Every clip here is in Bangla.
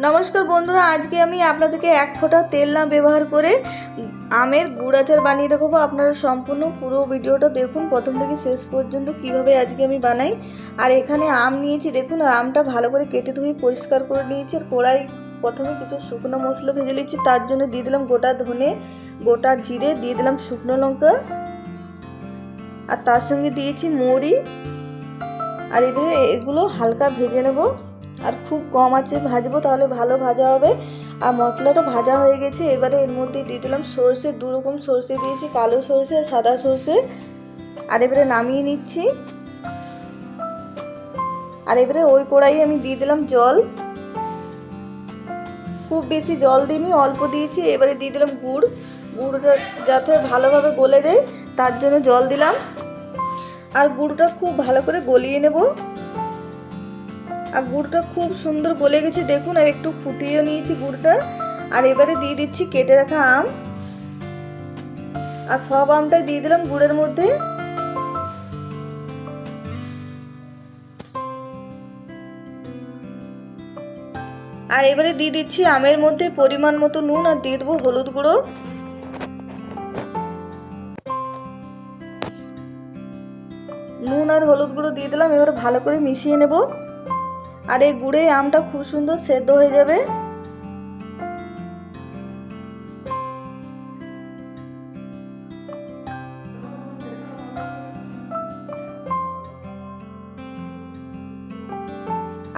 নমস্কার বন্ধুরা, আজকে আমি আপনাদেরকে এক ফোঁটা তেল না ব্যবহার করে আমের গুড় আচার বানিয়ে দেখাবো। আপনারা সম্পূর্ণ পুরো ভিডিওটা দেখুন প্রথম থেকে শেষ পর্যন্ত কিভাবে আজকে আমি বানাই। আর এখানে আম নিয়েছি দেখুন, আর আমটা ভালো করে কেটে ধুয়ে পরিষ্কার করে নিয়েছি। আর কড়াই প্রথমে কিছু শুকনো মশলা ভেজে নিচ্ছি, তার জন্য দিয়ে দিলাম গোটা ধনে, গোটা জিরে, দিয়ে দিলাম শুকনো লঙ্কা, আর তার সঙ্গে দিয়েছি মৌরি। আর এবারে এগুলো হালকা ভেজে নেব, আর খুব কম আঁচে ভাজবো, তাহলে ভালো ভাজা হবে। আর মশলাটা ভাজা হয়ে গেছে। এবারে এর মধ্যে দিয়ে দিলাম সরষে, দু রকম সরষে দিয়েছি, কালো সরষে আর সাদা সরষে। আর এবারে নামিয়ে নিচ্ছি। আর এবারে ওই কড়াই আমি দিয়ে দিলাম জল, খুব বেশি জল দিইনি, অল্প দিয়েছি। এবারে দিয়ে দিলাম গুড়টা যাতে ভালোভাবে গলে যায় তার জন্য জল দিলাম। আর গুড়টা খুব ভালো করে গলিয়ে নেব। আর গুড়টা খুব সুন্দর গলে গেছে দেখুন, আর একটু ফুটিয়ে নিয়েছি গুড়টা। আর এবারে দিয়ে দিচ্ছি কেটে রাখা আম, আর সব আমটাই দিয়ে দিলাম গুড়ের মধ্যে। আর এবারে দিয়ে দিচ্ছি আমের মধ্যে পরিমাণ মতো নুন, আর দিয়ে দেবো হলুদ গুঁড়ো। নুন আর হলুদ গুঁড়ো দিয়ে দিলাম। এবার ভালো করে মিশিয়ে নেব। আর এই গুড়ে আমটা খুব সুন্দর সেদ্ধ হয়ে যাবে।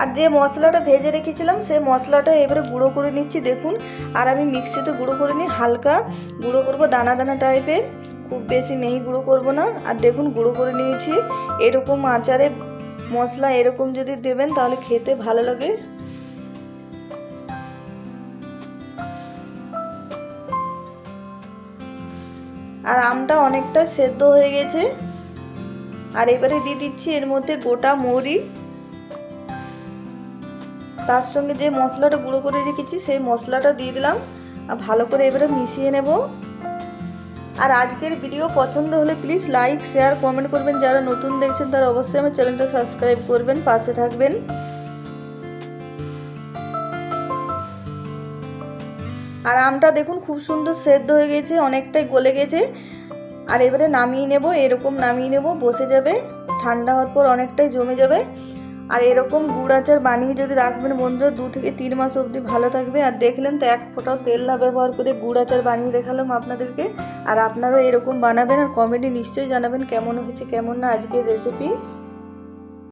আর যে মশলাটা ভেজে রেখেছিলাম সেই মশলাটা এবারে গুঁড়ো করে নিচ্ছি দেখুন। আর আমি মিক্সিতে গুঁড়ো করে নিই, হালকা গুঁড়ো করবো, দানা দানা টাইপের, খুব বেশি মিহি গুঁড়ো করব না। আর দেখুন গুঁড়ো করে নিয়েছি। এরকম আচারে মশলা এরকম যদি দেবেন তাহলে খেতে ভালো লাগে। আর আমটা অনেকটা সেদ্ধ হয়ে গেছে। আর এবারে দিয়ে দিচ্ছি এর মধ্যে গোটা মৌরি, তার সঙ্গে যে মশলাটা গুঁড়ো করে রেখেছি সেই মশলাটা দিয়ে দিলাম। আর ভালো করে এবারে মিশিয়ে নেব। আর আজকের ভিডিও পছন্দ হলে প্লিজ লাইক, শেয়ার, কমেন্ট করবেন। যারা নতুন দেখছেন তারা অবশ্যই আমার চ্যানেলটা সাবস্ক্রাইব করবেন, পাশে থাকবেন। আর আমটা দেখুন খুব সুন্দর সেদ্ধ হয়ে গেছে, অনেকটাই গলে গেছে। আর এবারে নামিয়ে নেব, এরকম নামিয়ে নেব, বসে যাবে, ঠান্ডা হওয়ার পর অনেকটাই জমে যাবে। আর এরকম গুড় আচার বানিয়ে যদি রাখবেন বন্ধুরা, 2 থেকে 3 মাস অবধি ভালো থাকবে। আর দেখলেন তো, এক ফোঁটাও তেল না ব্যবহার করে গুড় আচার বানিয়ে দেখালাম আপনাদেরকে। আর আপনারাও এরকম বানাবেন, আর কমেন্টে নিশ্চয়ই জানাবেন কেমন হয়েছে কেমন না আজকের রেসিপি।